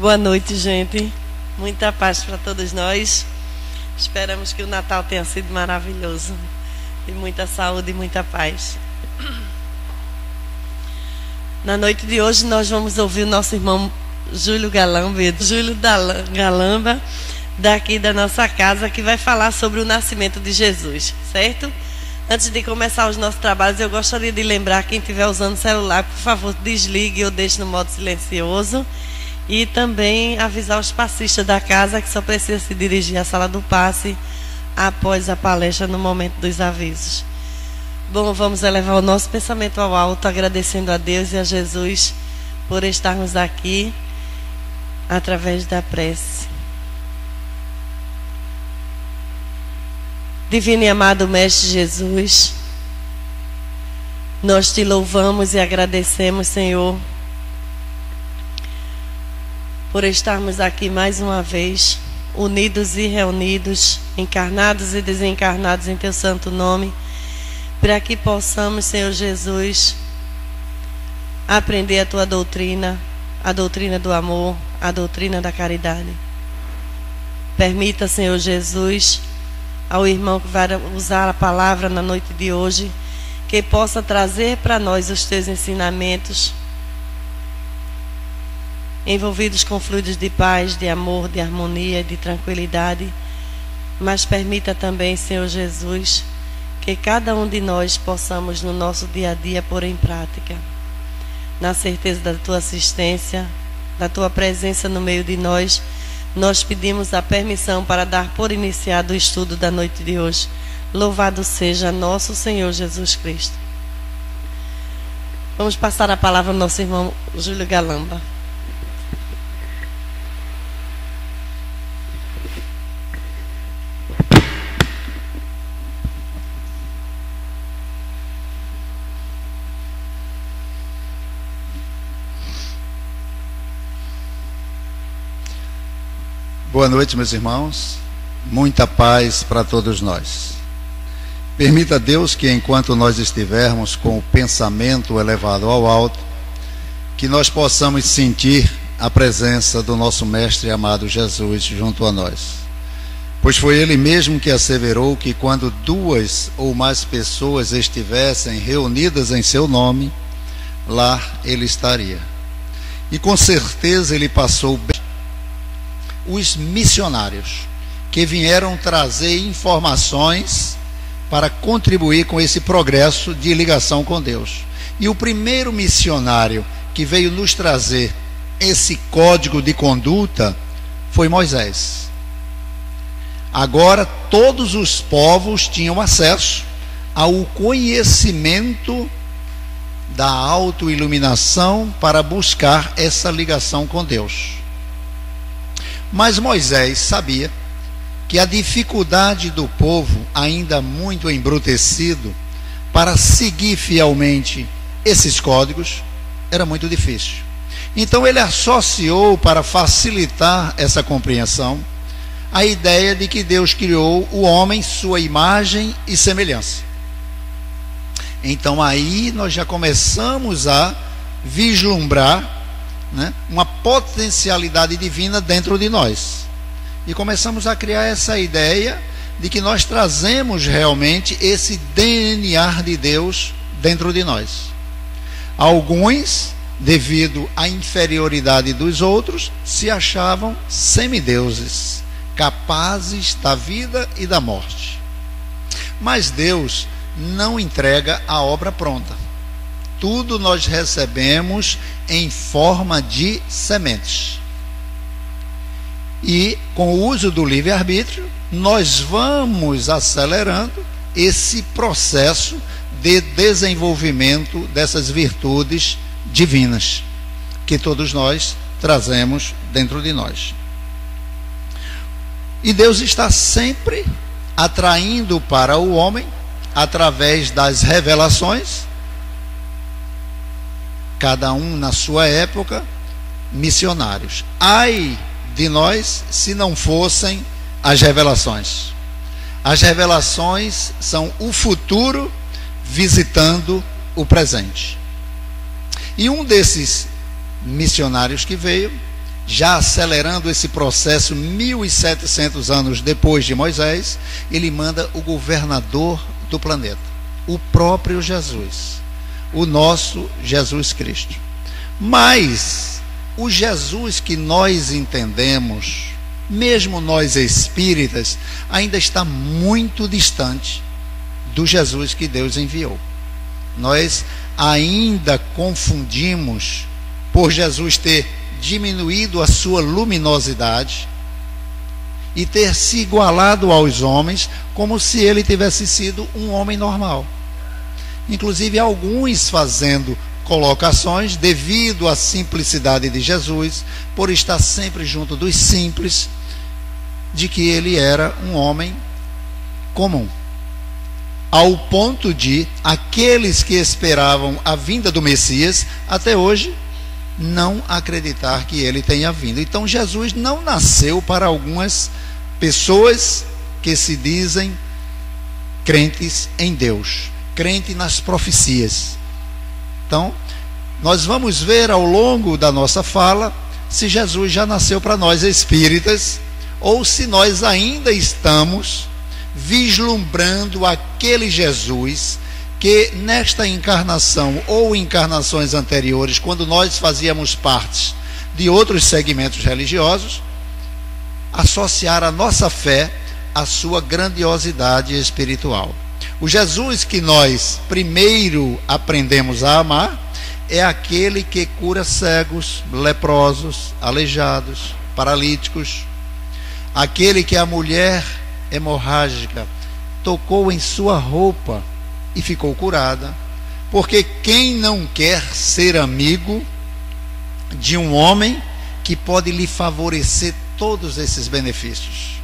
Boa noite, gente. Muita paz para todos nós. Esperamos que o Natal tenha sido maravilhoso. E muita saúde e muita paz. Na noite de hoje nós vamos ouvir o nosso irmão Júlio Galamba, daqui da nossa casa, que vai falar sobre o nascimento de Jesus, certo? Antes de começar os nossos trabalhos, eu gostaria de lembrar quem estiver usando o celular, por favor, desligue ou deixe no modo silencioso. E também avisar os passistas da casa que só precisa se dirigir à sala do passe após a palestra no momento dos avisos. Bom, vamos elevar o nosso pensamento ao alto, agradecendo a Deus e a Jesus por estarmos aqui através da prece. Divino e amado Mestre Jesus, nós te louvamos e agradecemos, Senhor, por estarmos aqui mais uma vez, unidos e reunidos, encarnados e desencarnados em teu santo nome, para que possamos, Senhor Jesus, aprender a tua doutrina, a doutrina do amor, a doutrina da caridade. Permita, Senhor Jesus, ao irmão que vai usar a palavra na noite de hoje, que possa trazer para nós os teus ensinamentos, envolvidos com fluidos de paz, de amor, de harmonia, de tranquilidade. Mas permita também, Senhor Jesus, que cada um de nós possamos no nosso dia a dia pôr em prática, na certeza da tua assistência, da tua presença no meio de nós. Nós pedimos a permissão para dar por iniciado o estudo da noite de hoje. Louvado seja nosso Senhor Jesus Cristo. Vamos passar a palavra ao nosso irmão Júlio Galamba. Boa noite, meus irmãos. Muita paz para todos nós. Permita a Deus que, enquanto nós estivermos com o pensamento elevado ao alto, que nós possamos sentir a presença do nosso Mestre amado Jesus junto a nós. Pois foi Ele mesmo que asseverou que quando 2 ou mais pessoas estivessem reunidas em seu nome, lá Ele estaria. E com certeza Ele passou bem os missionários que vieram trazer informações para contribuir com esse progresso de ligação com Deus. E o primeiro missionário que veio nos trazer esse código de conduta foi Moisés. Agora todos os povos tinham acesso ao conhecimento da autoiluminação para buscar essa ligação com Deus. Mas Moisés sabia que a dificuldade do povo, ainda muito embrutecido, para seguir fielmente esses códigos, era muito difícil. Então ele associou, para facilitar essa compreensão, a ideia de que Deus criou o homem sua imagem e semelhança. Então aí nós já começamos a vislumbrar, uma potencialidade divina dentro de nós, e começamos a criar essa ideia de que nós trazemos realmente esse DNA de Deus dentro de nós. Alguns, devido à inferioridade dos outros, se achavam semideuses, capazes da vida e da morte. Mas Deus não entrega a obra pronta. Tudo nós recebemos em forma de sementes. E com o uso do livre-arbítrio, nós vamos acelerando esse processo de desenvolvimento dessas virtudes divinas que todos nós trazemos dentro de nós. E Deus está sempre atraindo para o homem, através das revelações, cada um na sua época, missionários. Ai de nós se não fossem as revelações. As revelações são o futuro visitando o presente. E um desses missionários que veio já acelerando esse processo 1700 anos depois de Moisés, ele manda o governador do planeta, o próprio Jesus, o nosso Jesus Cristo. Mas o Jesus que nós entendemos, mesmo nós espíritas, ainda está muito distante do Jesus que Deus enviou. Nós ainda confundimos, por Jesus ter diminuído a sua luminosidade e ter se igualado aos homens, como se ele tivesse sido um homem normal. Inclusive alguns fazendo colocações devido à simplicidade de Jesus, por estar sempre junto dos simples, de que ele era um homem comum, ao ponto de aqueles que esperavam a vinda do Messias até hoje não acreditar que ele tenha vindo. Então Jesus não nasceu para algumas pessoas que se dizem crentes em Deus, crente nas profecias. Então nós vamos ver ao longo da nossa fala se Jesus já nasceu para nós espíritas, ou se nós ainda estamos vislumbrando aquele Jesus que nesta encarnação ou encarnações anteriores, quando nós fazíamos parte de outros segmentos religiosos, associar a nossa fé à sua grandiosidade espiritual. O Jesus que nós primeiro aprendemos a amar é aquele que cura cegos, leprosos, aleijados, paralíticos, aquele que a mulher hemorrágica tocou em sua roupa e ficou curada, porque quem não quer ser amigo de um homem que pode lhe favorecer todos esses benefícios?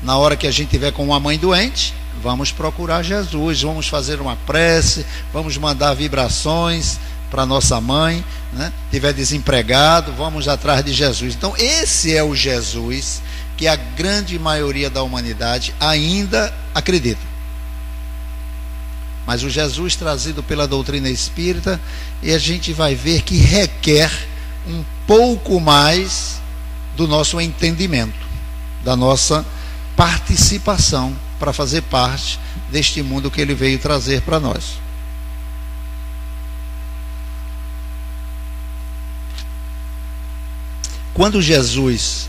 Na hora que a gente tiver com uma mãe doente, vamos procurar Jesus, vamos fazer uma prece, vamos mandar vibrações para nossa mãe, né? Tiver desempregado, vamos atrás de Jesus. Então esse é o Jesus que a grande maioria da humanidade ainda acredita. Mas o Jesus trazido pela doutrina espírita, e a gente vai ver que requer um pouco mais do nosso entendimento, da nossa participação para fazer parte deste mundo que ele veio trazer para nós. Quando Jesus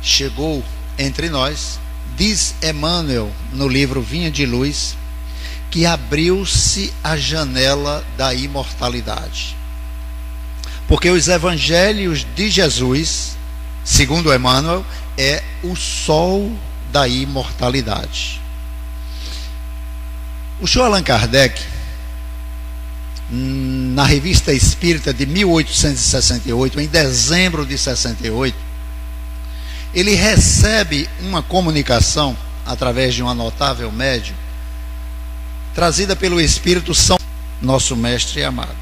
chegou entre nós, diz Emmanuel no livro Vinha de Luz, que abriu-se a janela da imortalidade. Porque os evangelhos de Jesus, segundo Emmanuel, é o sol da imortalidade. O senhor Allan Kardec, na Revista Espírita de 1868, em dezembro de 68, ele recebe uma comunicação através de uma notável médium, trazida pelo Espírito São, nosso mestre amado.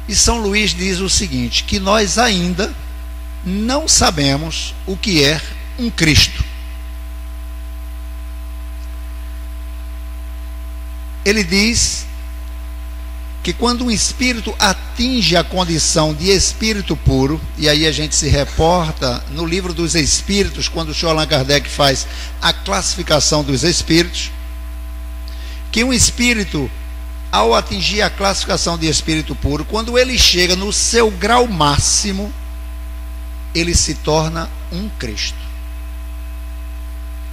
E São Luís diz o seguinte, que nós ainda não sabemos o que é um Cristo. Ele diz que quando um espírito atinge a condição de espírito puro, e aí a gente se reporta no livro dos Espíritos, quando o senhor Allan Kardec faz a classificação dos espíritos, que um espírito, ao atingir a classificação de espírito puro, quando ele chega no seu grau máximo, ele se torna um Cristo.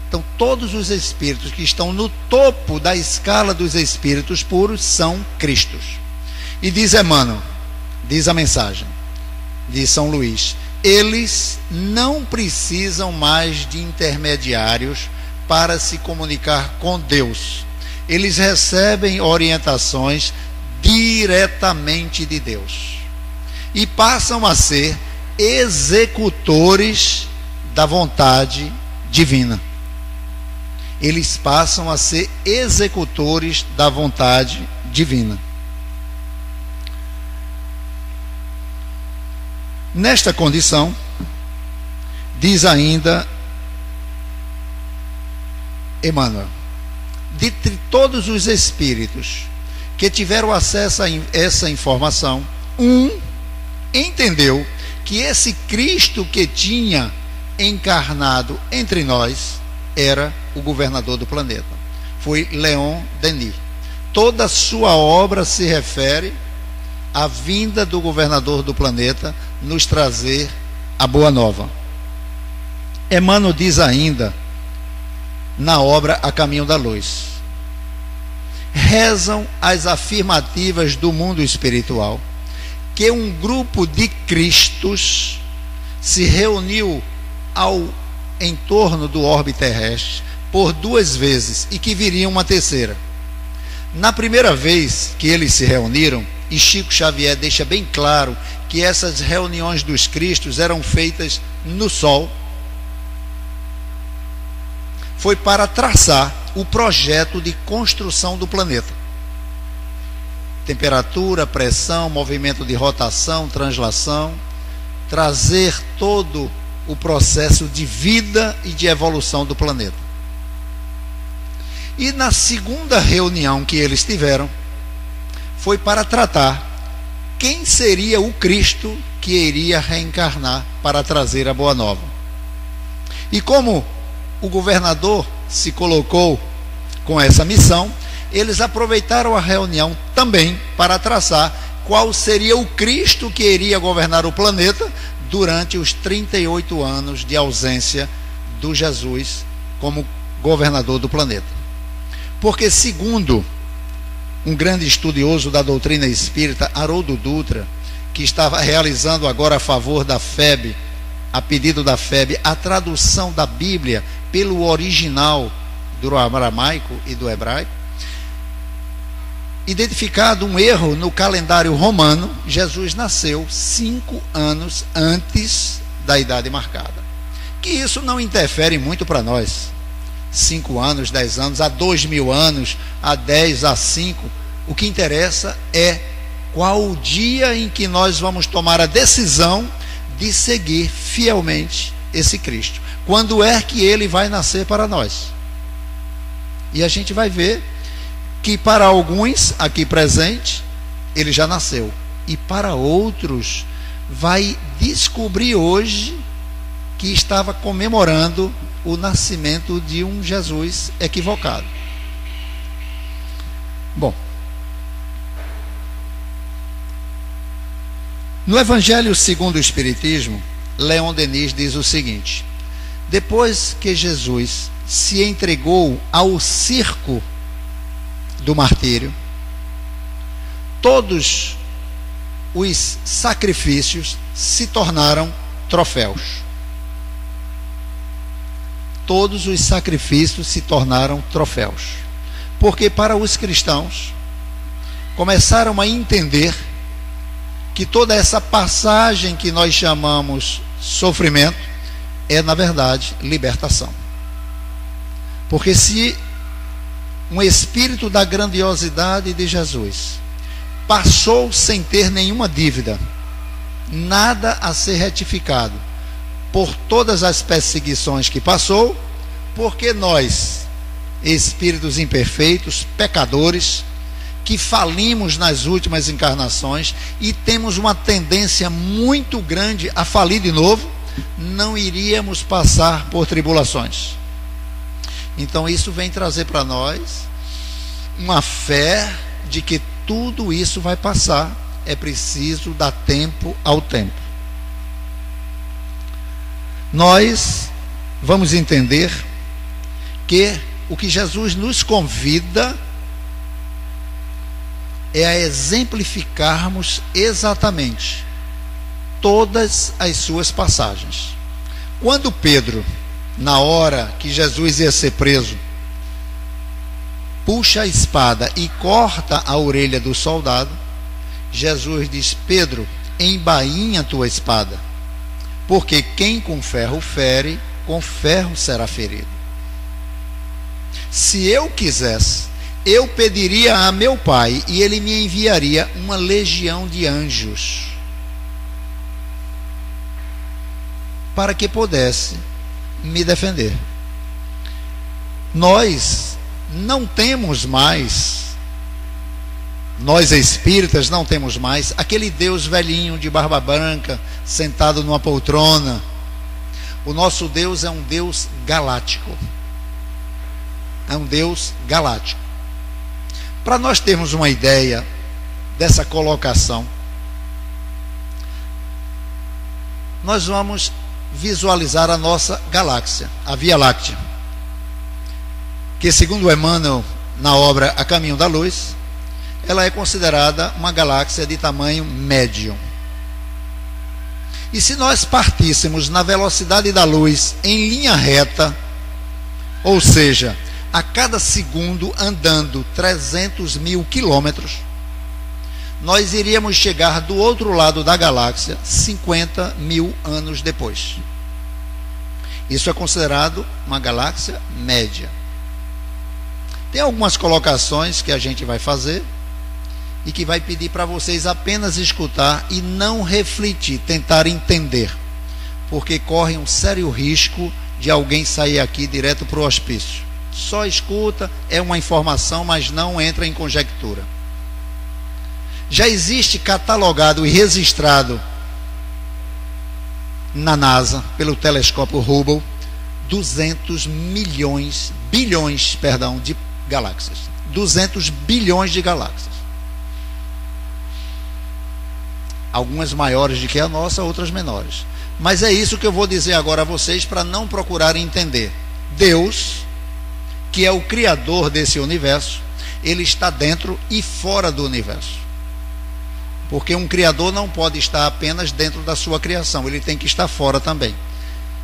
Então todos os espíritos que estão no topo da escala dos espíritos puros são Cristos. E diz Emmanuel, diz a mensagem de São Luís, eles não precisam mais de intermediários para se comunicar com Deus. Eles recebem orientações diretamente de Deus e passam a ser executores da vontade divina. Eles passam a ser executores da vontade divina. Nesta condição, diz ainda Emmanuel, de todos os espíritos que tiveram acesso a essa informação, um entendeu que esse Cristo que tinha encarnado entre nós era o governador do planeta. Foi Leon Denis. Toda a sua obra se refere à vinda do governador do planeta nos trazer a boa nova. Emmanuel diz ainda, na obra A Caminho da Luz: rezam as afirmativas do mundo espiritual que um grupo de Cristos se reuniu em torno do orbe terrestre por 2 vezes e que viria uma terceira. Na primeira vez que eles se reuniram, e Chico Xavier deixa bem claro que essas reuniões dos Cristos eram feitas no Sol, foi para traçar o projeto de construção do planeta. Temperatura, pressão, movimento de rotação, translação, trazer todo o processo de vida e de evolução do planeta. E na segunda reunião que eles tiveram, foi para tratar quem seria o Cristo que iria reencarnar para trazer a boa nova. E como o governador se colocou com essa missão, eles aproveitaram a reunião também para traçar qual seria o Cristo que iria governar o planeta durante os 38 anos de ausência do Jesus como governador do planeta. Porque, segundo um grande estudioso da doutrina espírita, Haroldo Dutra, que estava realizando agora a favor da FEB, a pedido da FEB, a tradução da Bíblia pelo original do aramaico e do hebraico, identificado um erro no calendário romano, Jesus nasceu 5 anos antes da idade marcada. Que isso não interfere muito para nós. 5 anos, 10 anos, há 2000 anos, há 10, há 5. O que interessa é qual o dia em que nós vamos tomar a decisão de seguir fielmente esse Cristo. Quando é que ele vai nascer para nós? E a gente vai ver que para alguns aqui presentes ele já nasceu, e para outros vai descobrir hoje que estava comemorando o nascimento de um Jesus equivocado. Bom, no Evangelho segundo o Espiritismo, Leon Denis diz o seguinte: depois que Jesus se entregou ao circo do martírio, todos os sacrifícios se tornaram troféus. Todos os sacrifícios se tornaram troféus. Porque para os cristãos começaram a entender que toda essa passagem que nós chamamos sofrimento é, na verdade, libertação. Porque se um espírito da grandiosidade de Jesus passou sem ter nenhuma dívida, nada a ser retificado, por todas as perseguições que passou, porque nós, espíritos imperfeitos, pecadores, que falimos nas últimas encarnações e temos uma tendência muito grande a falir de novo, não iríamos passar por tribulações. Então isso vem trazer para nós uma fé de que tudo isso vai passar, é preciso dar tempo ao tempo. Nós vamos entender que o que Jesus nos convida é a exemplificarmos exatamente todas as suas passagens. Quando Pedro, na hora que Jesus ia ser preso, puxa a espada e corta a orelha do soldado, Jesus diz: Pedro, embainha a tua espada, porque quem com ferro fere, com ferro será ferido. Se eu quisesse, eu pediria a meu Pai e ele me enviaria uma legião de anjos para que pudesse me defender. Nós não temos mais Nós espíritas não temos mais aquele Deus velhinho de barba branca, sentado numa poltrona. O nosso Deus é um Deus galáctico. É um Deus galáctico. Para nós termos uma ideia dessa colocação, nós vamos visualizar a nossa galáxia, a Via Láctea, que segundo Emmanuel, na obra A Caminho da Luz, ela é considerada uma galáxia de tamanho médio. E se nós partíssemos na velocidade da luz em linha reta, ou seja, a cada segundo andando 300 mil quilômetros, nós iríamos chegar do outro lado da galáxia 50 mil anos depois. Isso é considerado uma galáxia média. Tem algumas colocações que a gente vai fazer e que vai pedir para vocês apenas escutar e não refletir, tentar entender, porque corre um sério risco de alguém sair aqui direto para o hospício. Só escuta, é uma informação, mas não entra em conjectura. Já existe catalogado e registrado na NASA, pelo telescópio Hubble, 200 bilhões de galáxias. 200 bilhões de galáxias. Algumas maiores do que a nossa, outras menores. Mas é isso que eu vou dizer agora a vocês para não procurarem entender. Deus, que é o criador desse universo, ele está dentro e fora do universo. Porque um criador não pode estar apenas dentro da sua criação, ele tem que estar fora também.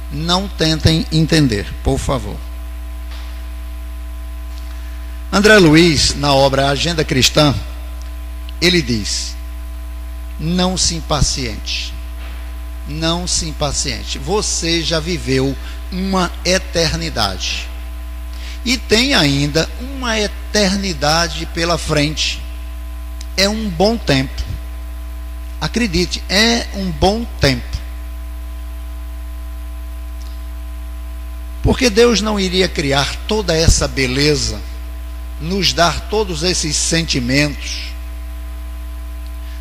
Não tentem entender, por favor. André Luiz, na obra Agenda Cristã, ele diz: não se impaciente. Não se impaciente. Você já viveu uma eternidade. E tem ainda uma eternidade pela frente. É um bom tempo. Acredite, é um bom tempo. Porque Deus não iria criar toda essa beleza, nos dar todos esses sentimentos,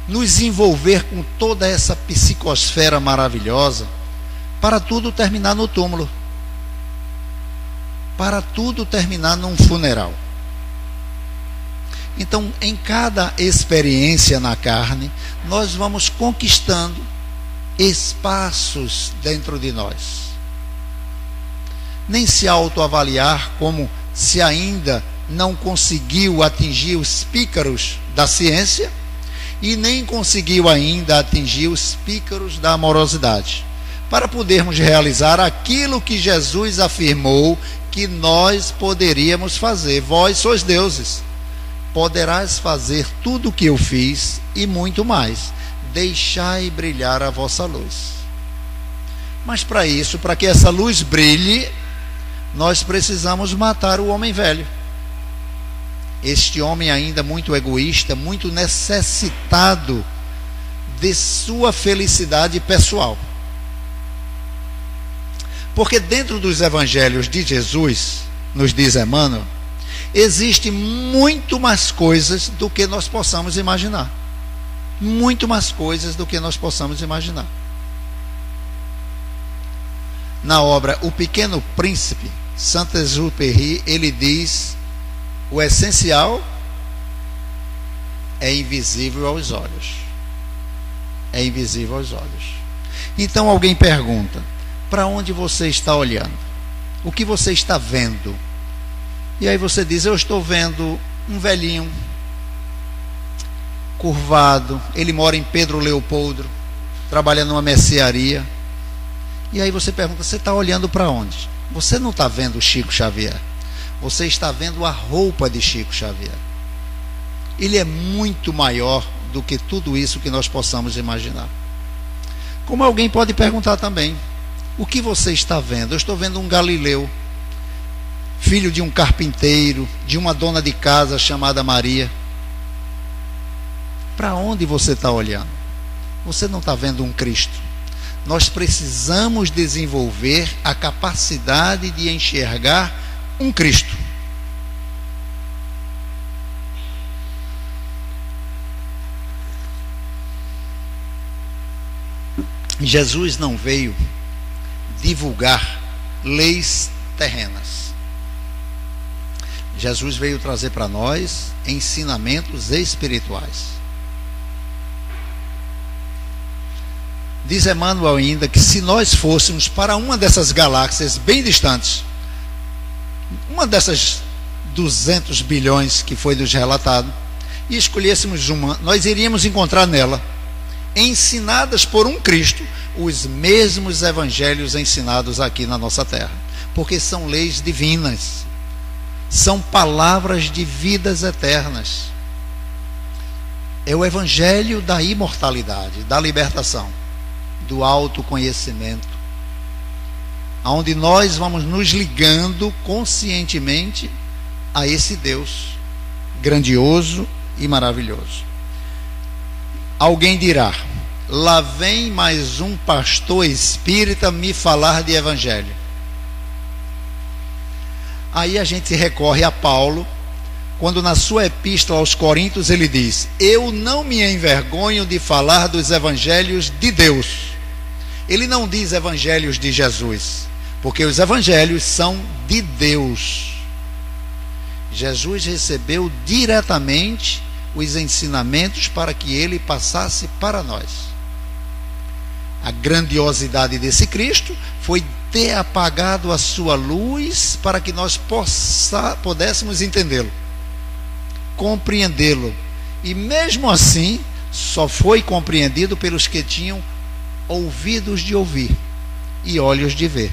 nos envolver com toda essa psicosfera maravilhosa, para tudo terminar no túmulo, para tudo terminar num funeral. Então, em cada experiência na carne, nós vamos conquistando espaços dentro de nós. Nem se autoavaliar como se ainda não conseguiu atingir os pícaros da ciência e nem conseguiu ainda atingir os pícaros da amorosidade, para podermos realizar aquilo que Jesus afirmou que nós poderíamos fazer. Vós sois deuses, poderás fazer tudo o que eu fiz e muito mais. Deixai brilhar a vossa luz. Mas para isso, para que essa luz brilhe, nós precisamos matar o homem velho. Este homem ainda muito egoísta, muito necessitado de sua felicidade pessoal. Porque dentro dos evangelhos de Jesus, nos diz Emmanuel, existe muito mais coisas do que nós possamos imaginar. Muito mais coisas do que nós possamos imaginar. Na obra O Pequeno Príncipe, Saint-Exupéry, ele diz: o essencial é invisível aos olhos. É invisível aos olhos. Então alguém pergunta: para onde você está olhando? O que você está vendo? E aí você diz: eu estou vendo um velhinho curvado, ele mora em Pedro Leopoldo, trabalha numa mercearia. E aí você pergunta: você está olhando para onde? Você não está vendo Chico Xavier, você está vendo a roupa de Chico Xavier. Ele é muito maior do que tudo isso que nós possamos imaginar. Como alguém pode perguntar também: o que você está vendo? Eu estou vendo um Galileu, filho de um carpinteiro, de uma dona de casa chamada Maria. Para onde você está olhando? Você não está vendo um Cristo. Nós precisamos desenvolver a capacidade de enxergar um Cristo. Jesus não veio divulgar leis terrenas. Jesus veio trazer para nós ensinamentos espirituais. Diz Emmanuel ainda que se nós fôssemos para uma dessas galáxias bem distantes, uma dessas 200 bilhões que foi nos relatado, e escolhêssemos uma, nós iríamos encontrar nela, ensinadas por um Cristo, os mesmos evangelhos ensinados aqui na nossa terra, porque são leis divinas, são palavras de vidas eternas. É o evangelho da imortalidade, da libertação, do autoconhecimento, onde nós vamos nos ligando conscientemente a esse Deus grandioso e maravilhoso. Alguém dirá: lá vem mais um pastor espírita me falar de evangelho. Aí a gente recorre a Paulo, quando na sua epístola aos Coríntios ele diz: eu não me envergonho de falar dos evangelhos de Deus. Ele não diz evangelhos de Jesus, porque os evangelhos são de Deus. Jesus recebeu diretamente os ensinamentos para que ele passasse para nós. A grandiosidade desse Cristo foi ter apagado a sua luz para que nós pudéssemos entendê-lo, compreendê-lo. E mesmo assim, só foi compreendido pelos que tinham ouvidos de ouvir e olhos de ver.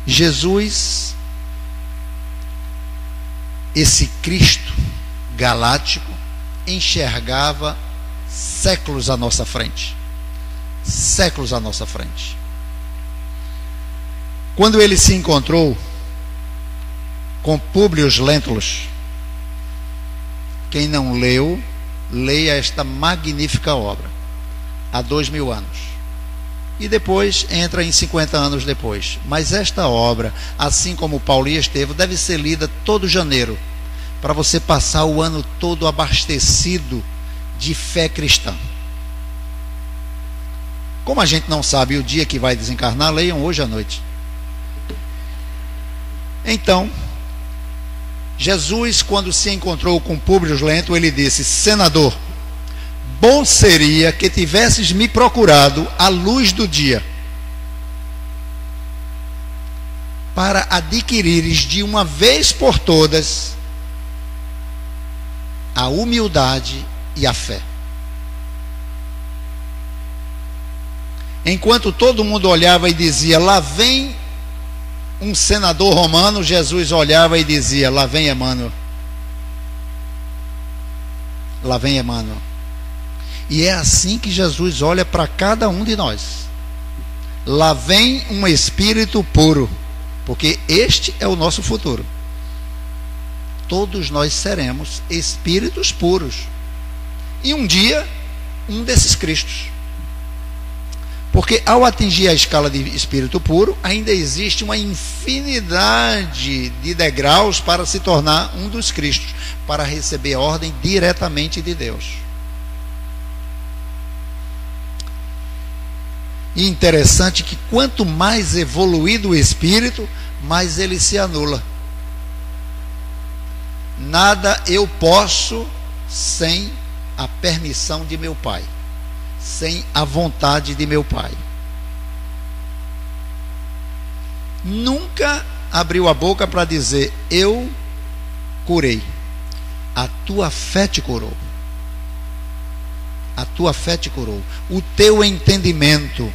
Jesus, esse Cristo galáctico, enxergava séculos à nossa frente. Séculos à nossa frente. Quando ele se encontrou com Públio Lentulus, quem não leu, leia esta magnífica obra, há 2000 anos. E depois entra em 50 anos depois. Mas esta obra, assim como Paulo e Estevão, deve ser lida todo janeiro, para você passar o ano todo abastecido de fé cristã. Como a gente não sabe o dia que vai desencarnar, leiam hoje à noite. Então, Jesus, quando se encontrou com Públio Lento, ele disse: senador, bom seria que tivesses me procurado à luz do dia, para adquirires de uma vez por todas a humildade e a fé. Enquanto todo mundo olhava e dizia: lá vem um senador romano, Jesus olhava e dizia: lá vem Emmanuel. Lá vem Emmanuel. E é assim que Jesus olha para cada um de nós. Lá vem um espírito puro, porque este é o nosso futuro. Todos nós seremos espíritos puros. E um dia, um desses Cristos. Porque ao atingir a escala de espírito puro, ainda existe uma infinidade de degraus para se tornar um dos Cristos, para receber a ordem diretamente de Deus. E interessante que quanto mais evoluído o espírito, mais ele se anula. Nada eu posso sem a permissão de meu Pai, sem a vontade de meu Pai. Nunca abriu a boca para dizer: eu curei. A tua fé te curou. A tua fé te curou. O teu entendimento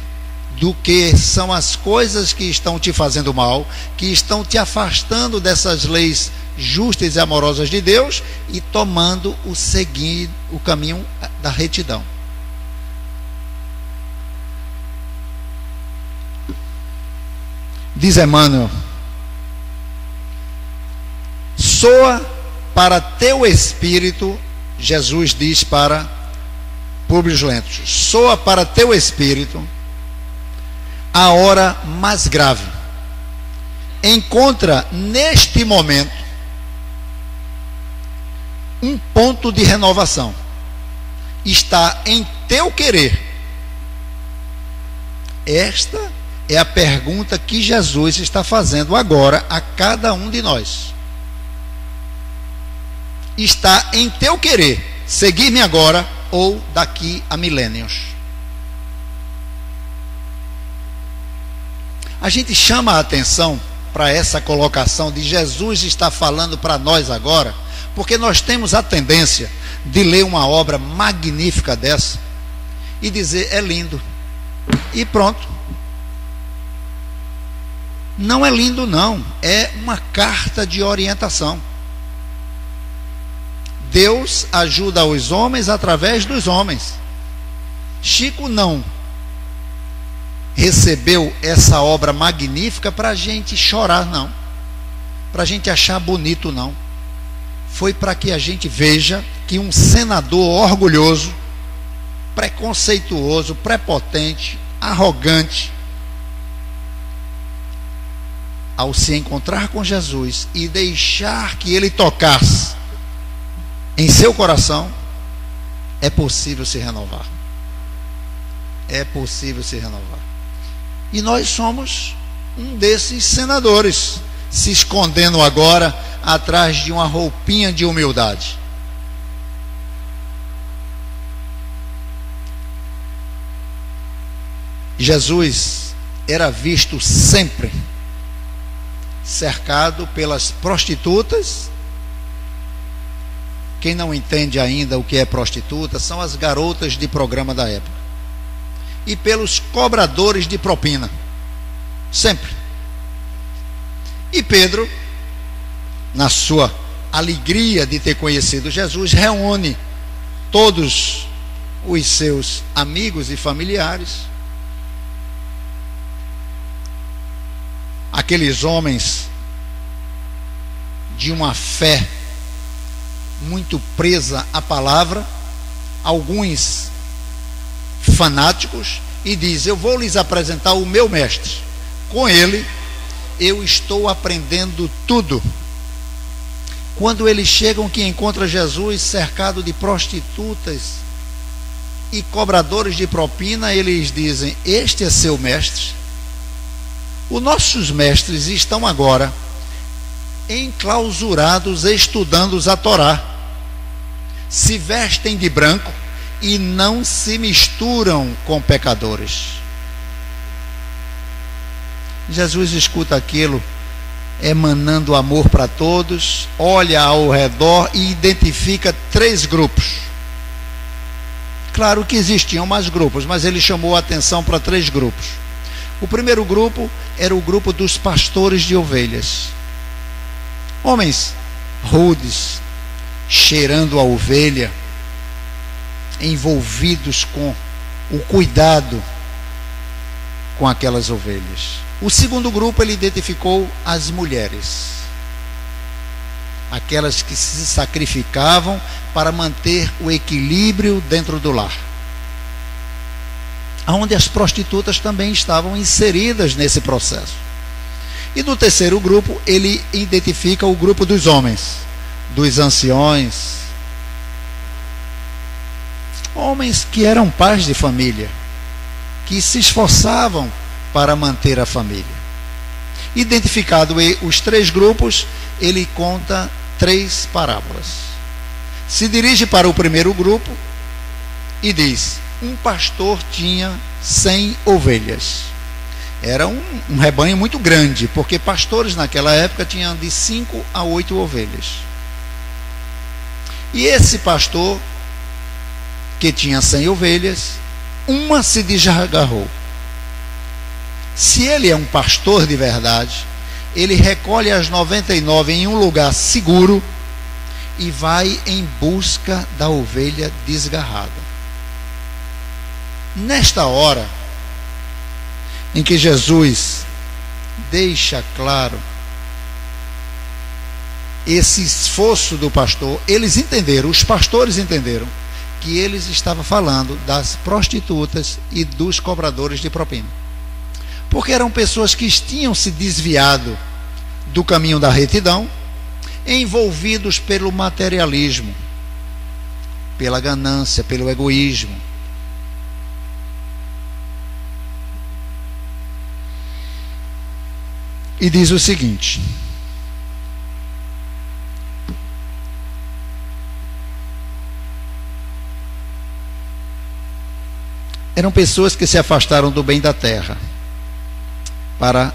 do que são as coisas que estão te fazendo mal, que estão te afastando dessas leis justas e amorosas de Deus e tomando o caminho da retidão. Diz Emmanuel: soa para teu espírito, Jesus diz para Públio Lentulus, soa para teu espírito a hora mais grave. Encontra neste momento um ponto de renovação, está em teu querer? Esta é a pergunta que Jesus está fazendo agora a cada um de nós. Está em teu querer seguir-me agora ou daqui a milênios? A gente chama a atenção para essa colocação de Jesus está falando para nós agora, porque nós temos a tendência de ler uma obra magnífica dessa e dizer é lindo e pronto. Não é lindo não, é uma carta de orientação. Deus ajuda os homens através dos homens. Chico não recebeu essa obra magnífica para a gente chorar não, para a gente achar bonito não. Foi para que a gente veja que um senador orgulhoso, preconceituoso, prepotente, arrogante, ao se encontrar com Jesus e deixar que ele tocasse em seu coração, é possível se renovar. É possível se renovar. E nós somos um desses senadores, se escondendo agora atrás de uma roupinha de humildade. Jesus era visto sempre cercado pelas prostitutas. Quem não entende ainda o que é prostituta, são as garotas de programa da época. E pelos cobradores de propina. Sempre. E Pedro, na sua alegria de ter conhecido Jesus, reúne todos os seus amigos e familiares. Aqueles homens de uma fé muito presa à palavra, alguns fanáticos, e diz: eu vou lhes apresentar o meu mestre, com ele eu estou aprendendo tudo. Quando eles chegam, que encontram Jesus cercado de prostitutas e cobradores de propina, eles dizem: este é seu mestre? Os nossos mestres estão agora enclausurados estudando a Torá, se vestem de branco e não se misturam com pecadores. Jesus escuta aquilo, emanando amor para todos, olha ao redor e identifica 3 grupos. Claro que existiam mais grupos, mas ele chamou a atenção para 3 grupos. O primeiro grupo era o grupo dos pastores de ovelhas. Homens rudes, cheirando a ovelha, envolvidos com o cuidado com aquelas ovelhas. O segundo grupo ele identificou as mulheres, aquelas que se sacrificavam para manter o equilíbrio dentro do lar, onde as prostitutas também estavam inseridas nesse processo. E no terceiro grupo ele identifica o grupo dos homens, dos anciões, homens que eram pais de família, que se esforçavam para manter a família. Identificado os 3 grupos, ele conta 3 parábolas. Se dirige para o primeiro grupo e diz: um pastor tinha 100 ovelhas. Era um rebanho muito grande, porque pastores naquela época tinham de 5 a 8 ovelhas. E esse pastor, que tinha 100 ovelhas, uma se desgarrou. Se ele é um pastor de verdade, ele recolhe as 99 em um lugar seguro e vai em busca da ovelha desgarrada. Nesta hora em que Jesus deixa claro esse esforço do pastor, eles entenderam, os pastores entenderam que eles estavam falando das prostitutas e dos cobradores de propina, porque eram pessoas que tinham se desviado do caminho da retidão, envolvidos pelo materialismo, pela ganância, pelo egoísmo. E diz o seguinte: eram pessoas que se afastaram do bem da terra para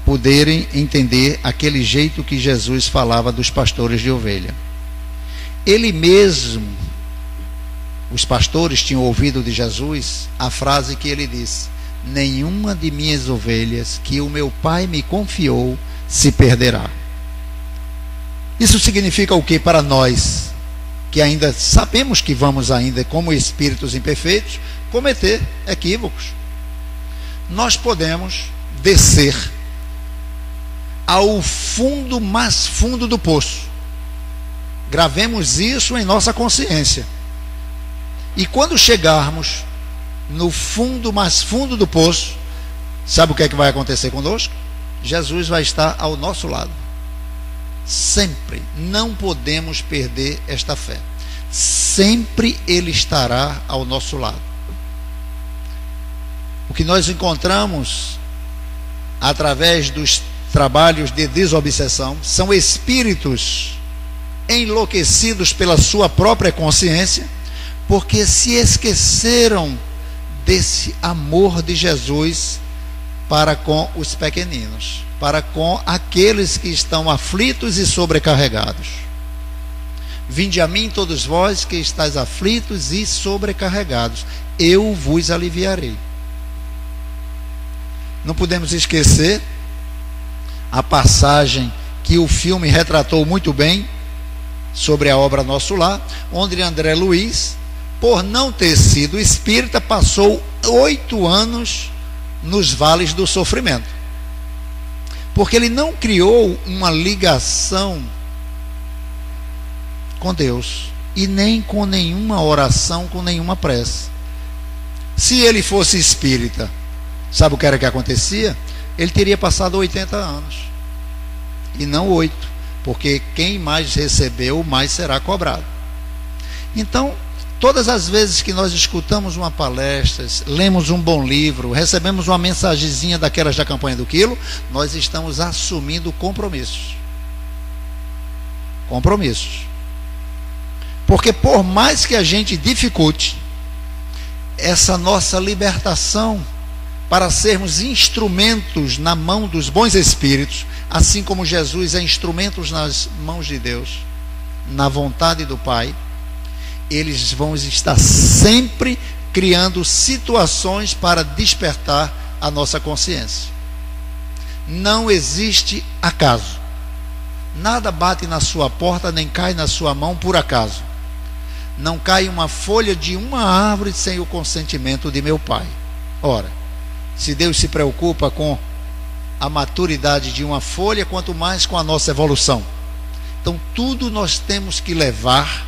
poderem entender aquele jeito que Jesus falava dos pastores de ovelha. Ele mesmo, os pastores tinham ouvido de Jesus a frase que ele disse: nenhuma de minhas ovelhas que o meu Pai me confiou se perderá. Isso significa o que para nós, que ainda sabemos que vamos ainda, como espíritos imperfeitos, cometer equívocos? Nós podemos descer ao fundo, mais fundo do poço. Gravemos isso em nossa consciência. E quando chegarmos no fundo, mais fundo do poço, sabe o que é que vai acontecer conosco? Jesus vai estar ao nosso lado. Sempre. Não podemos perder esta fé. Sempre Ele estará ao nosso lado. O que nós encontramos através dos trabalhos de desobsessão são espíritos enlouquecidos pela sua própria consciência, porque se esqueceram desse amor de Jesus para com os pequeninos, para com aqueles que estão aflitos e sobrecarregados. Vinde a mim todos vós que estáis aflitos e sobrecarregados, eu vos aliviarei. Não podemos esquecer a passagem que o filme retratou muito bem sobre a obra Nosso Lar, onde André Luiz, por não ter sido espírita, passou 8 anos nos vales do sofrimento, porque ele não criou uma ligação com Deus, e nem com nenhuma oração, com nenhuma prece. Se ele fosse espírita, sabe o que era que acontecia? Ele teria passado 80 anos, e não 8, porque quem mais recebeu, mais será cobrado. Então, todas as vezes que nós escutamos uma palestra, lemos um bom livro, recebemos uma mensagenzinha daquelas da campanha do quilo, nós estamos assumindo compromissos. Compromissos. Porque por mais que a gente dificulte essa nossa libertação para sermos instrumentos na mão dos bons espíritos, assim como Jesus é instrumento nas mãos de Deus, na vontade do Pai, eles vão estar sempre criando situações para despertar a nossa consciência. Não existe acaso. Nada bate na sua porta, nem cai na sua mão por acaso. Não cai uma folha de uma árvore sem o consentimento de meu Pai. Ora, se Deus se preocupa com a maturidade de uma folha, quanto mais com a nossa evolução. Então tudo nós temos que levar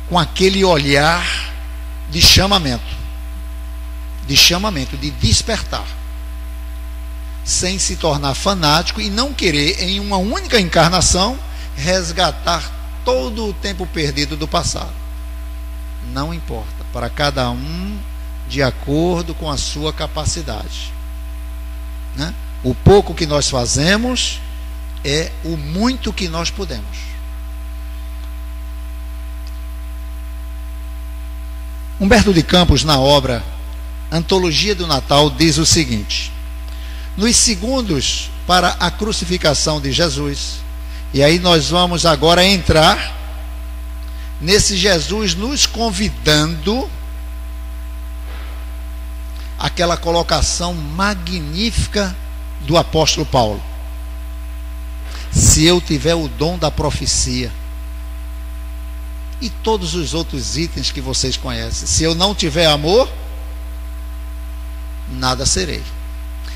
com aquele olhar de chamamento, de despertar, sem se tornar fanático e não querer em uma única encarnação resgatar todo o tempo perdido do passado. Não importa, para cada um de acordo com a sua capacidade, né? O pouco que nós fazemos é o muito que nós podemos. Humberto de Campos, na obra Antologia do Natal, diz o seguinte: nos segundos para a crucificação de Jesus, e aí nós vamos agora entrar nesse Jesus nos convidando, aquela colocação magnífica do apóstolo Paulo: se eu tiver o dom da profecia, e todos os outros itens que vocês conhecem, se eu não tiver amor, nada serei.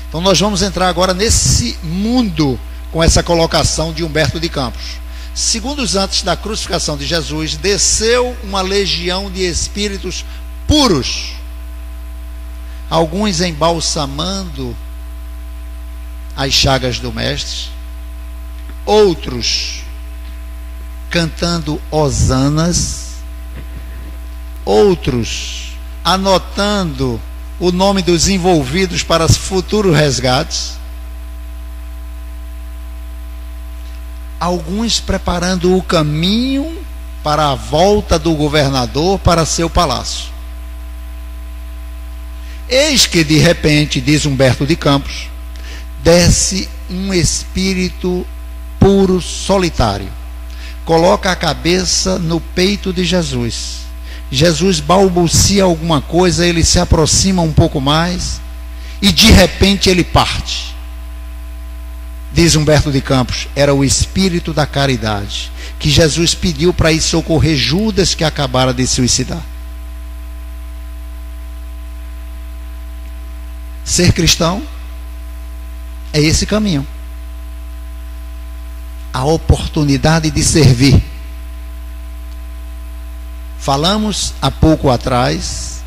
Então nós vamos entrar agora nesse mundo com essa colocação de Humberto de Campos. Segundos antes da crucificação de Jesus, desceu uma legião de espíritos puros, alguns embalsamando as chagas do Mestre, outros cantando hosanas, outros anotando o nome dos envolvidos para futuros resgates, alguns preparando o caminho para a volta do governador para seu palácio. Eis que de repente, diz Humberto de Campos, desce um espírito puro, solitário, coloca a cabeça no peito de Jesus. Jesus balbucia alguma coisa, ele se aproxima um pouco mais e de repente ele parte. Diz Humberto de Campos, era o espírito da caridade que Jesus pediu para ir socorrer Judas, que acabara de se suicidar. Ser cristão é esse caminho. A oportunidade de servir. Falamos há pouco atrás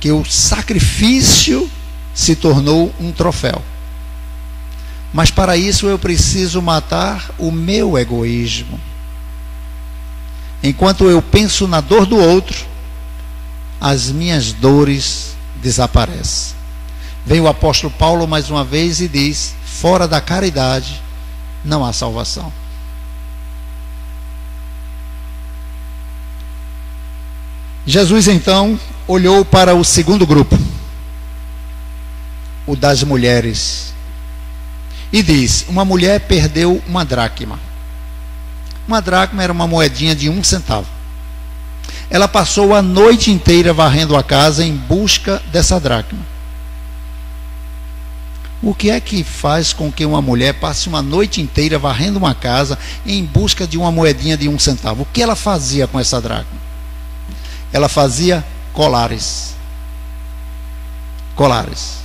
que o sacrifício se tornou um troféu. Mas para isso eu preciso matar o meu egoísmo. Enquanto eu penso na dor do outro, as minhas dores desaparecem. Vem o apóstolo Paulo mais uma vez e diz: fora da caridade não há salvação. Jesus então olhou para o segundo grupo, o das mulheres, e diz: uma mulher perdeu uma dracma. Uma dracma era uma moedinha de 1 centavo. Ela passou a noite inteira varrendo a casa em busca dessa dracma. O que é que faz com que uma mulher passe uma noite inteira varrendo uma casa em busca de uma moedinha de 1 centavo? O que ela fazia com essa dracma? Ela fazia colares. Colares.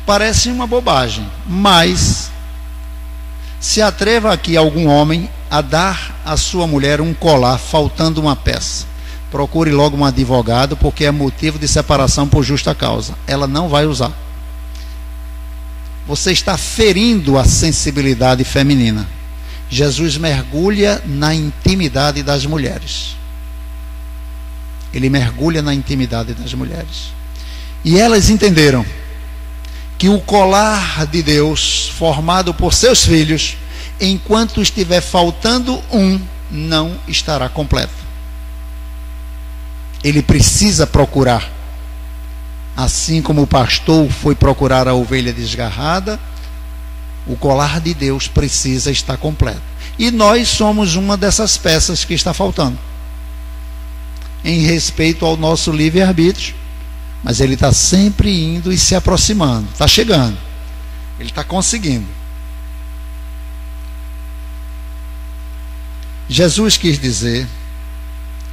Parece uma bobagem, mas se atreva aqui algum homem a dar à sua mulher um colar faltando uma peça. Procure logo um advogado, porque é motivo de separação por justa causa. Ela não vai usar. Você está ferindo a sensibilidade feminina. Jesus mergulha na intimidade das mulheres. Ele mergulha na intimidade das mulheres. E elas entenderam que o colar de Deus, formado por seus filhos, enquanto estiver faltando um, não estará completo. Ele precisa procurar. Assim como o pastor foi procurar a ovelha desgarrada, o colar de Deus precisa estar completo. E nós somos uma dessas peças que está faltando. Em respeito ao nosso livre-arbítrio, mas ele está sempre indo e se aproximando, está chegando, ele está conseguindo. Jesus quis dizer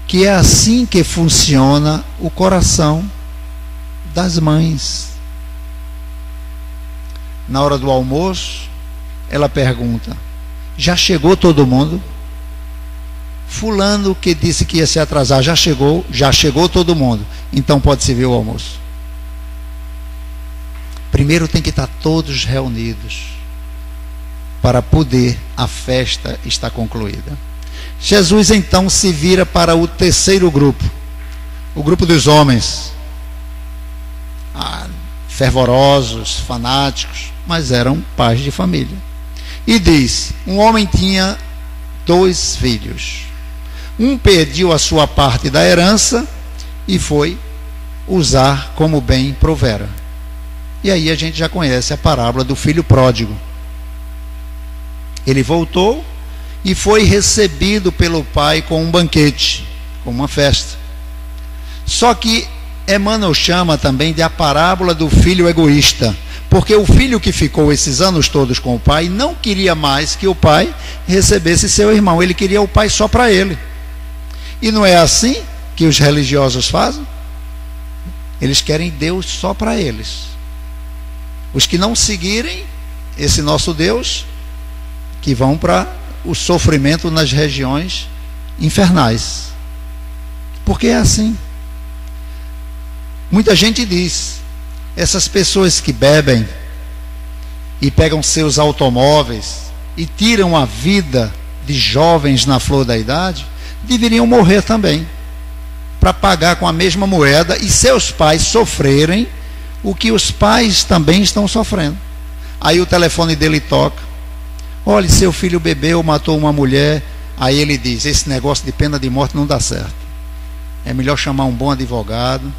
que é assim que funciona o coração das mães. Na hora do almoço, ela pergunta: já chegou todo mundo? Fulano que disse que ia se atrasar, já chegou todo mundo. Então pode servir o almoço. Primeiro tem que estar todos reunidos para poder a festa estar concluída. Jesus então se vira para o terceiro grupo, o grupo dos homens, fervorosos, fanáticos, mas eram pais de família. E diz: um homem tinha 2 filhos. Um pediu a sua parte da herança e foi usar como bem provera. E aí a gente já conhece a parábola do filho pródigo. Ele voltou e foi recebido pelo pai com um banquete, com uma festa. Só que Emmanuel chama também de a parábola do filho egoísta, porque o filho que ficou esses anos todos com o pai não queria mais que o pai recebesse seu irmão, ele queria o pai só para ele. E não é assim que os religiosos fazem? Eles querem Deus só para eles. Os que não seguirem esse nosso Deus, que vão para o sofrimento nas regiões infernais. Porque é assim. Muita gente diz: essas pessoas que bebem e pegam seus automóveis e tiram a vida de jovens na flor da idade, deveriam morrer também, para pagar com a mesma moeda e seus pais sofrerem o que os pais também estão sofrendo. Aí o telefone dele toca: olha, seu filho bebeu, matou uma mulher. Aí ele diz: esse negócio de pena de morte não dá certo, é melhor chamar um bom advogado.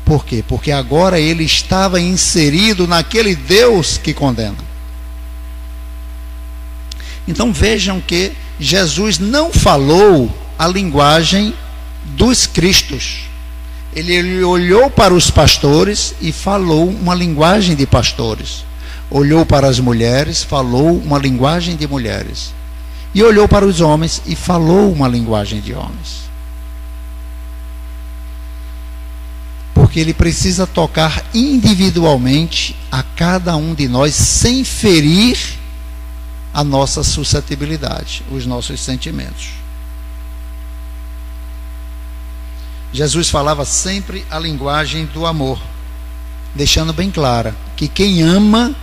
Por quê? Porque agora ele estava inserido naquele Deus que condena. Então vejam que Jesus não falou a linguagem dos cristos. Ele olhou para os pastores e falou uma linguagem de pastores. Olhou para as mulheres, falou uma linguagem de mulheres. E olhou para os homens e falou uma linguagem de homens. Porque ele precisa tocar individualmente a cada um de nós, sem ferir a nossa suscetibilidade, os nossos sentimentos. Jesus falava sempre a linguagem do amor, deixando bem clara que quem ama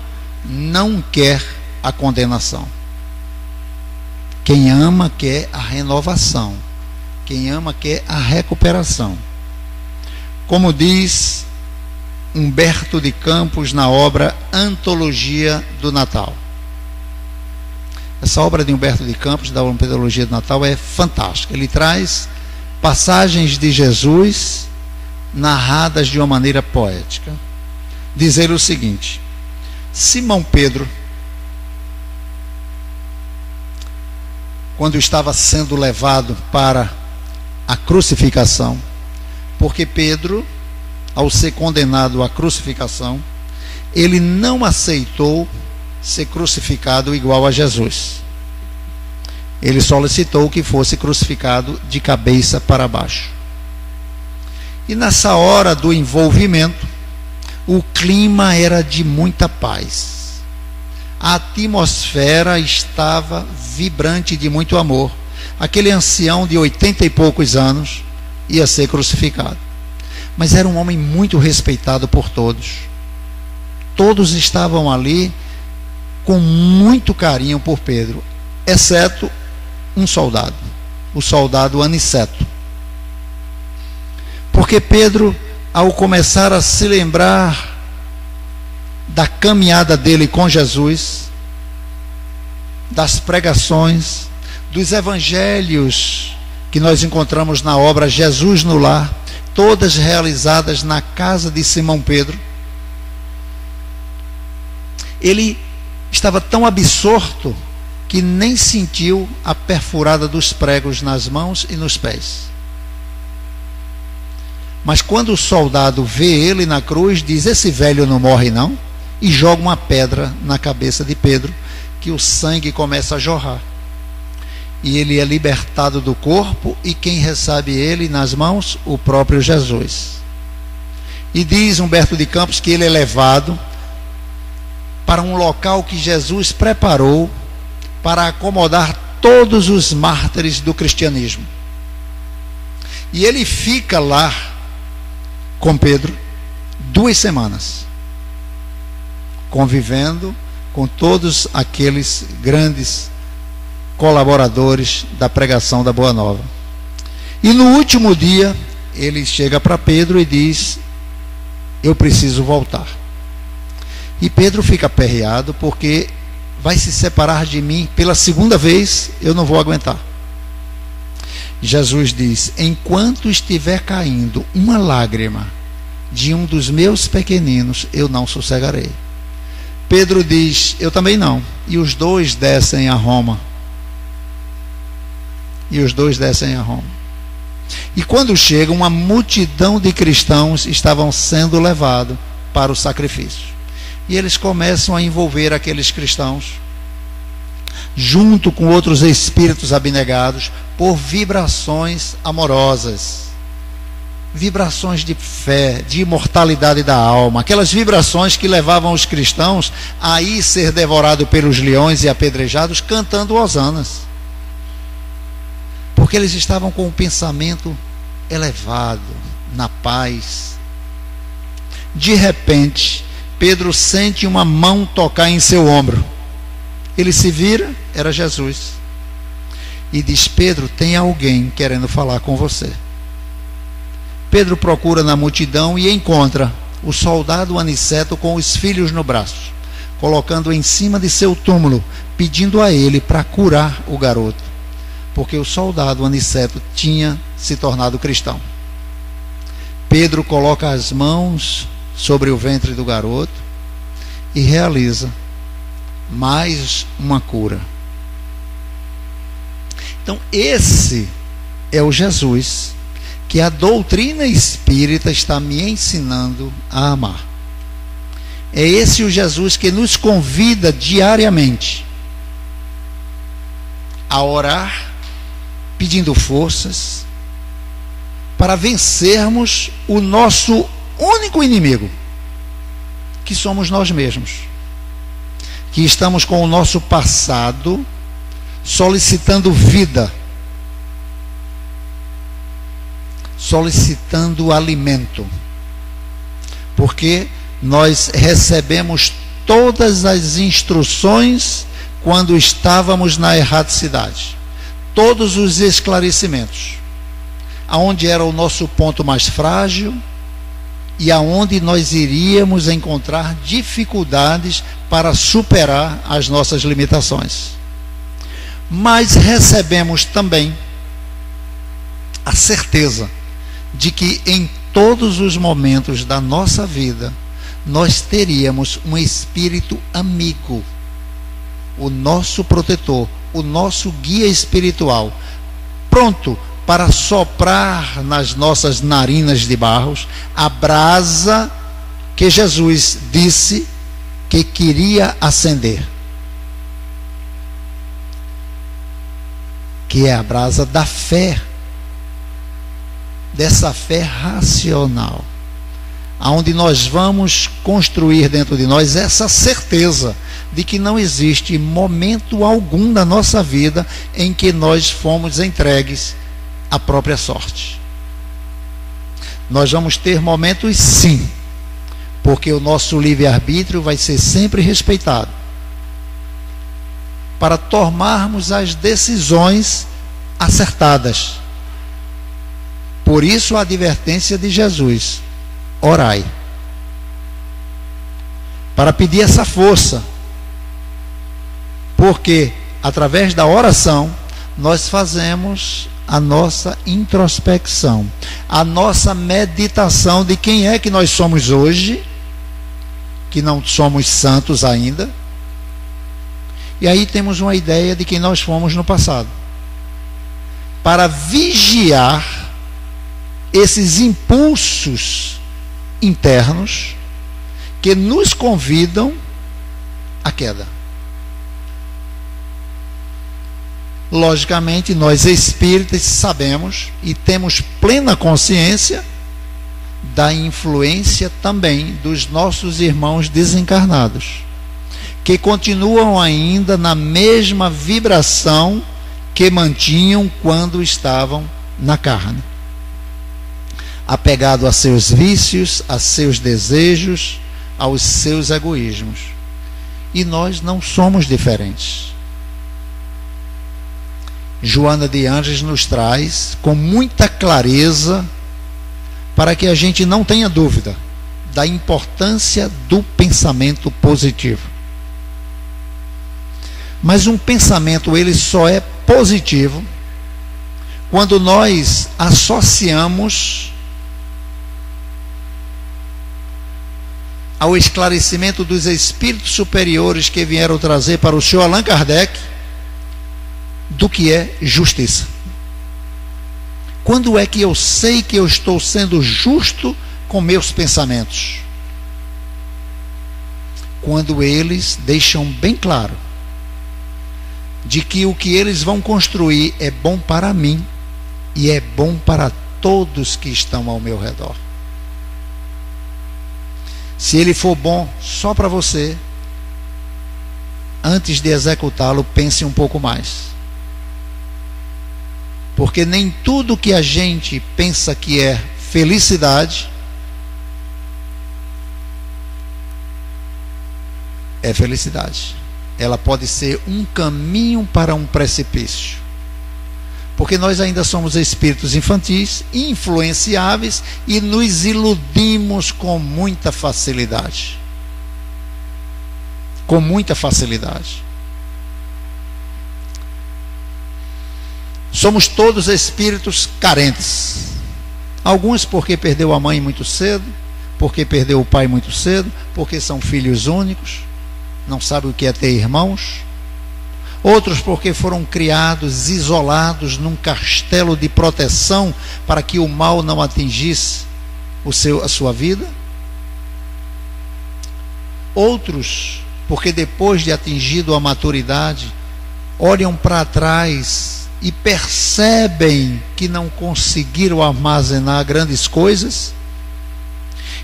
não quer a condenação. Quem ama quer a renovação. Quem ama quer a recuperação. Como diz Humberto de Campos na obra Antologia do Natal. Essa obra de Humberto de Campos, da Antologia do Natal, é fantástica. Ele traz passagens de Jesus narradas de uma maneira poética. Dizer o seguinte: Simão Pedro, quando estava sendo levado para a crucificação, porque Pedro, ao ser condenado à crucificação, ele não aceitou ser crucificado igual a Jesus. Ele solicitou que fosse crucificado de cabeça para baixo. E nessa hora do envolvimento, o clima era de muita paz. A atmosfera estava vibrante de muito amor. Aquele ancião de 80 e poucos anos ia ser crucificado. Mas era um homem muito respeitado por todos. Todos estavam ali com muito carinho por Pedro, exceto um soldado, o soldado Aniceto. Porque Pedro, ao começar a se lembrar da caminhada dele com Jesus, das pregações, dos evangelhos que nós encontramos na obra Jesus no Lar, todas realizadas na casa de Simão Pedro, ele estava tão absorto que nem sentiu a perfurada dos pregos nas mãos e nos pés. Mas quando o soldado vê ele na cruz, diz: esse velho não morre não, e joga uma pedra na cabeça de Pedro, que o sangue começa a jorrar. E ele é libertado do corpo, e quem recebe ele nas mãos? O próprio Jesus. E diz Humberto de Campos que ele é levado para um local que Jesus preparou para acomodar todos os mártires do cristianismo. E ele fica lá com Pedro 2 semanas, convivendo com todos aqueles grandes colaboradores da pregação da Boa Nova. E no último dia, ele chega para Pedro e diz: eu preciso voltar. E Pedro fica aperreado, porque vai se separar de mim pela segunda vez, eu não vou aguentar. Jesus diz: enquanto estiver caindo uma lágrima de um dos meus pequeninos, eu não sossegarei. Pedro diz: eu também não. E os dois descem a Roma. E quando chega, uma multidão de cristãos estavam sendo levados para o sacrifício. E eles começam a envolver aqueles cristãos, junto com outros espíritos abnegados, por vibrações amorosas, vibrações de fé, de imortalidade da alma, aquelas vibrações que levavam os cristãos a ir ser devorados pelos leões e apedrejados, cantando hosanas, porque eles estavam com o pensamento elevado, na paz. De repente, Pedro sente uma mão tocar em seu ombro. Ele se vira, era Jesus. e diz: Pedro, tem alguém querendo falar com você. Pedro procura na multidão e encontra o soldado Aniceto com os filhos no braço, colocando em cima de seu túmulo, pedindo a ele para curar o garoto, porque o soldado Aniceto tinha se tornado cristão. Pedro coloca as mãos sobre o ventre do garoto e realiza mais uma cura. Então, esse é o Jesus que a doutrina espírita está me ensinando a amar. É esse o Jesus que nos convida diariamente a orar, pedindo forças para vencermos o nosso único inimigo, que somos nós mesmos, que estamos com o nosso passado solicitando vida, solicitando alimento, porque nós recebemos todas as instruções quando estávamos na erradicidade, todos os esclarecimentos, aonde era o nosso ponto mais frágil e aonde nós iríamos encontrar dificuldades para superar as nossas limitações. Mas recebemos também a certeza de que em todos os momentos da nossa vida nós teríamos um espírito amigo, o nosso protetor, o nosso guia espiritual, pronto para soprar nas nossas narinas de barros a brasa que Jesus disse que queria acender, que é a brasa da fé, dessa fé racional, aonde nós vamos construir dentro de nós essa certeza de que não existe momento algum na nossa vida em que nós fomos entregues à própria sorte. Nós vamos ter momentos, sim, porque o nosso livre-arbítrio vai ser sempre respeitado, para tomarmos as decisões acertadas. Por isso a advertência de Jesus: orai, para pedir essa força, porque através da oração nós fazemos a nossa introspecção, a nossa meditação de quem é que nós somos hoje, que não somos santos ainda, e aí temos uma ideia de quem nós fomos no passado, para vigiar esses impulsos internos que nos convidam à queda. Logicamente, nós espíritas sabemos e temos plena consciência da influência também dos nossos irmãos desencarnados, que continuam ainda na mesma vibração que mantinham quando estavam na carne, apegado a seus vícios, a seus desejos, aos seus egoísmos. E nós não somos diferentes. Joana de Ângeles nos traz com muita clareza, para que a gente não tenha dúvida da importância do pensamento positivo. Mas um pensamento, ele só é positivo quando nós associamos ao esclarecimento dos espíritos superiores que vieram trazer para o senhor Allan Kardec do que é justiça. Quando é que eu sei que eu estou sendo justo com meus pensamentos? Quando eles deixam bem claro de que o que eles vão construir é bom para mim e é bom para todos que estão ao meu redor. Se ele for bom só para você, antes de executá-lo, pense um pouco mais. Porque nem tudo que a gente pensa que é felicidade é felicidade. Ela pode ser um caminho para um precipício. Porque nós ainda somos espíritos infantis, influenciáveis e nos iludimos com muita facilidade. Com muita facilidade. Somos todos espíritos carentes. Alguns porque perdeu a mãe muito cedo, porque perdeu o pai muito cedo, porque são filhos únicos, não sabem o que é ter irmãos. Outros porque foram criados, isolados num castelo de proteção para que o mal não atingisse a sua vida. Outros porque depois de atingido a maturidade, olham para trás e percebem que não conseguiram armazenar grandes coisas.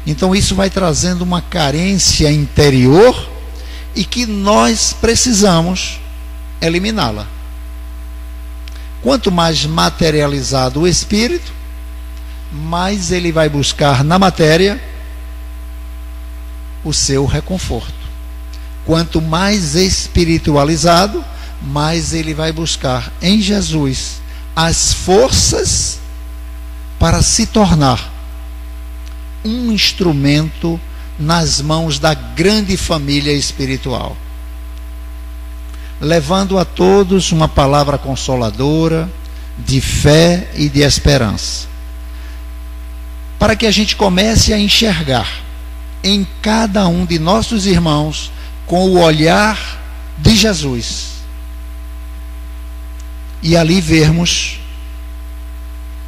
Então isso vai trazendo uma carência interior e que nós precisamos eliminá-la. Quanto mais materializado o espírito, mais ele vai buscar na matéria o seu reconforto. Quanto mais espiritualizado, mais ele vai buscar em Jesus as forças para se tornar um instrumento nas mãos da grande família espiritual, levando a todos uma palavra consoladora, de fé e de esperança, para que a gente comece a enxergar em cada um de nossos irmãos com o olhar de Jesus, e ali vermos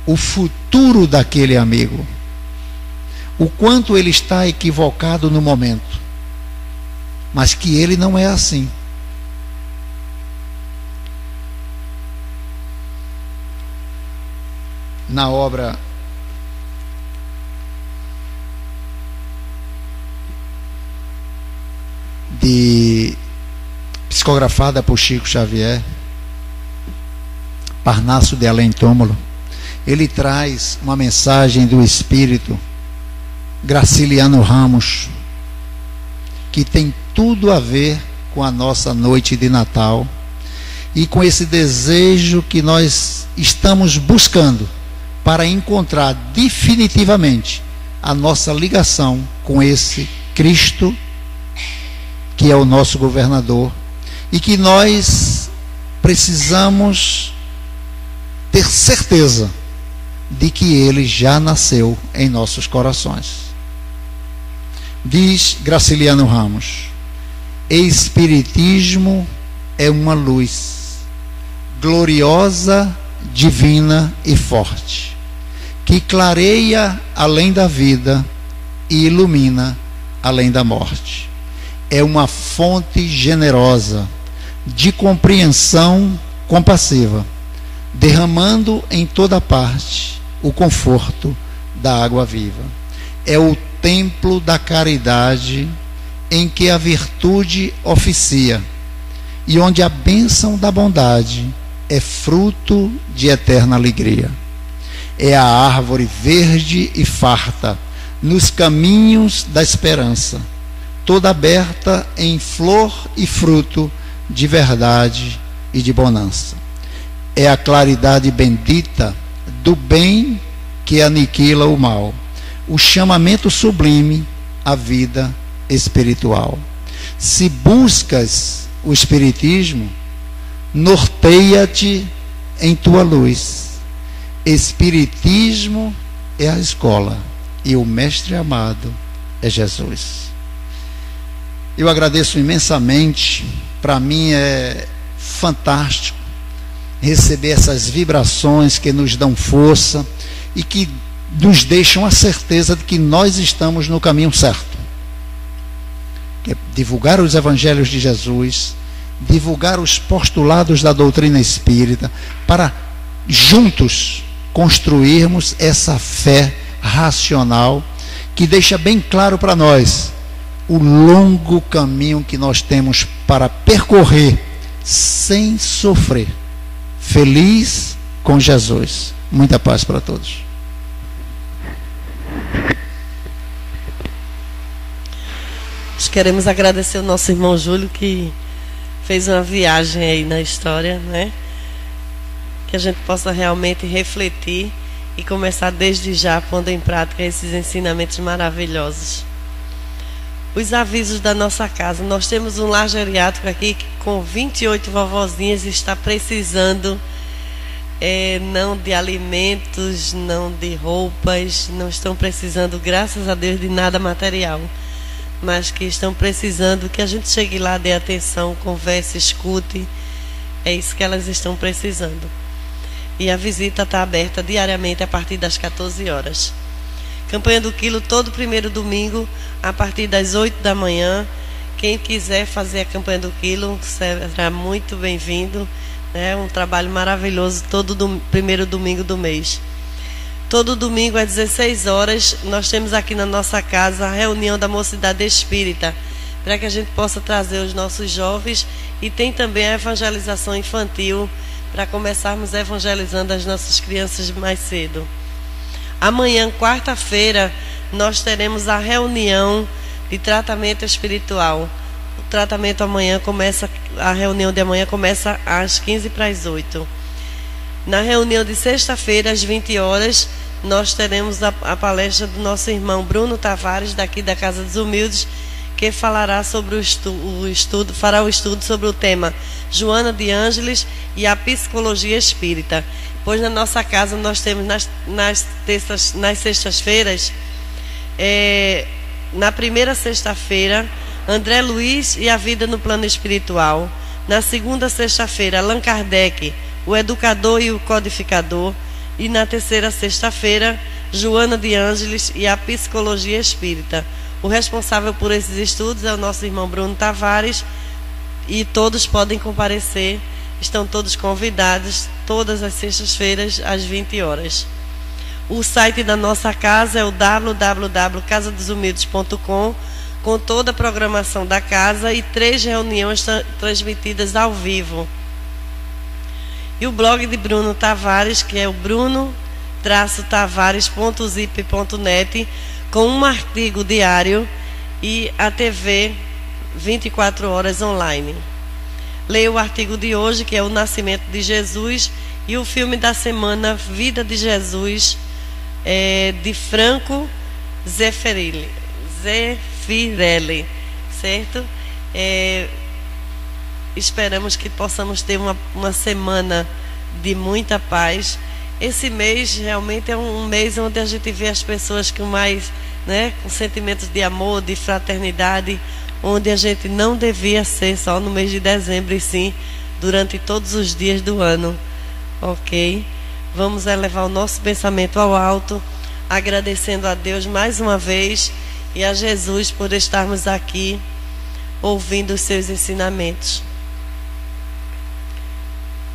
o futuro daquele amigo, o quanto ele está equivocado no momento, mas que ele não é assim. Na obra psicografada por Chico Xavier, Parnaso de Além Túmulo, ele traz uma mensagem do espírito Graciliano Ramos, que tem tudo a ver com a nossa noite de Natal e com esse desejo que nós estamos buscando para encontrar definitivamente a nossa ligação com esse Cristo que é o nosso governador, e que nós precisamos ter certeza de que ele já nasceu em nossos corações. Diz Graciliano Ramos: Espiritismo é uma luz gloriosa, divina e forte, que clareia além da vida e ilumina além da morte. É uma fonte generosa de compreensão compassiva, derramando em toda parte o conforto da água viva. É o templo da caridade em que a virtude oficia, e onde a bênção da bondade é fruto de eterna alegria. É a árvore verde e farta nos caminhos da esperança, toda aberta em flor e fruto de verdade e de bonança. É a claridade bendita do bem que aniquila o mal, o chamamento sublime à vida espiritual. Se buscas o Espiritismo, norteia-te em tua luz. Espiritismo é a escola e o mestre amado é Jesus. Eu agradeço imensamente. Para mim é fantástico receber essas vibrações que nos dão força e que nos deixam a certeza de que nós estamos no caminho certo, que é divulgar os evangelhos de Jesus, divulgar os postulados da doutrina espírita, para juntos construirmos essa fé racional que deixa bem claro para nós o longo caminho que nós temos para percorrer sem sofrer, feliz com Jesus. Muita paz para todos. Nós queremos agradecer o nosso irmão Júlio, que fez uma viagem aí na história, né? que a gente possa realmente refletir e começar desde já pondo em prática esses ensinamentos maravilhosos. Os avisos da nossa casa. Nós temos um lar geriátrico aqui com 28 vovozinhas e está precisando não de alimentos, não de roupas, não estão precisando, graças a Deus, de nada material, mas que estão precisando que a gente chegue lá, dê atenção, converse, escute. É isso que elas estão precisando. E a visita está aberta diariamente a partir das 14 horas. Campanha do Quilo todo primeiro domingo a partir das 8 da manhã. Quem quiser fazer a campanha do Quilo será muito bem-vindo. É um trabalho maravilhoso todo primeiro domingo do mês. Todo domingo às 16 horas nós temos aqui na nossa casa a reunião da Mocidade Espírita, para que a gente possa trazer os nossos jovens, e tem também a evangelização infantil, para começarmos evangelizando as nossas crianças mais cedo. Amanhã, quarta-feira, nós teremos a reunião de tratamento espiritual. O tratamento amanhã começa, a reunião de amanhã começa às 7:45. Na reunião de sexta-feira, às 20 horas, nós teremos a palestra do nosso irmão Bruno Tavares, daqui da Casa dos Humildes, que falará sobre fará o estudo sobre o tema Joana de Ângeles e a psicologia espírita. Pois na nossa casa nós temos nas sextas-feiras, na primeira sexta-feira, André Luiz e a vida no plano espiritual. Na segunda sexta-feira, Allan Kardec, o educador e o codificador. E na terceira sexta-feira, Joana de Ângeles e a psicologia espírita. O responsável por esses estudos é o nosso irmão Bruno Tavares, e todos podem comparecer, estão todos convidados, todas as sextas-feiras às 20 horas. O site da nossa casa é o www.casadosumildes.com, com toda a programação da casa e 3 reuniões transmitidas ao vivo. E o blog de Bruno Tavares, que é o bruno-tavares.zip.net, com um artigo diário, e a TV 24 horas online. Leia o artigo de hoje, que é o Nascimento de Jesus, e o filme da semana, Vida de Jesus, de Franco Zeffirelli, certo? Esperamos que possamos ter uma semana de muita paz. Esse mês realmente é um mês onde a gente vê as pessoas com mais, com sentimentos de amor, de fraternidade, onde a gente não devia ser só no mês de dezembro, e sim durante todos os dias do ano. Ok? Vamos elevar o nosso pensamento ao alto, agradecendo a Deus mais uma vez e a Jesus por estarmos aqui ouvindo os seus ensinamentos.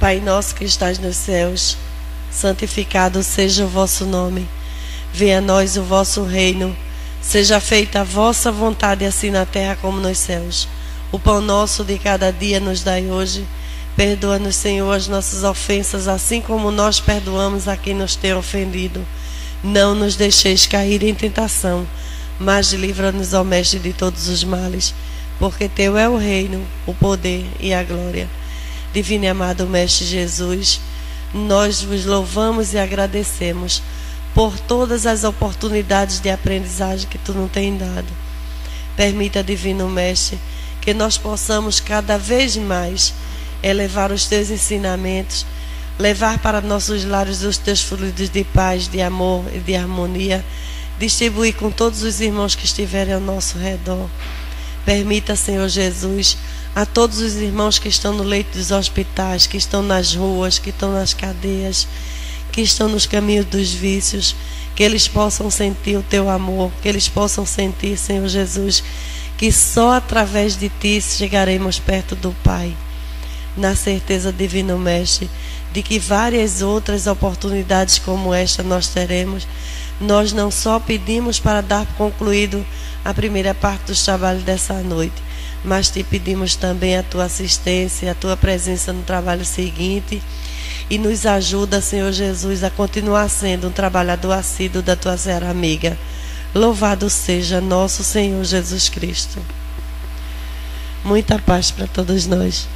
Pai nosso que estás nos céus, santificado seja o vosso nome. Venha a nós o vosso reino. Seja feita a vossa vontade, assim na terra como nos céus. O pão nosso de cada dia nos dai hoje. Perdoa-nos, Senhor, as nossas ofensas, assim como nós perdoamos a quem nos tem ofendido. Não nos deixeis cair em tentação, mas livra-nos, ó Mestre, de todos os males. Porque teu é o reino, o poder e a glória. Divino e amado Mestre Jesus, nós vos louvamos e agradecemos por todas as oportunidades de aprendizagem que tu nos tens dado. Permita, Divino Mestre, que nós possamos cada vez mais elevar os teus ensinamentos, levar para nossos lares os teus fluidos de paz, de amor e de harmonia, distribuir com todos os irmãos que estiverem ao nosso redor. Permita, Senhor Jesus, a todos os irmãos que estão no leito dos hospitais, que estão nas ruas, que estão nas cadeias, que estão nos caminhos dos vícios, que eles possam sentir o teu amor, que eles possam sentir, Senhor Jesus, que só através de ti chegaremos perto do Pai. Na certeza, Divino Mestre, de que várias outras oportunidades como esta nós teremos. Nós não só pedimos para dar concluído a primeira parte dos trabalhos dessa noite, mas te pedimos também a tua assistência, a tua presença no trabalho seguinte, e nos ajuda, Senhor Jesus, a continuar sendo um trabalhador assíduo da tua serva amiga. Louvado seja nosso Senhor Jesus Cristo. Muita paz para todos nós.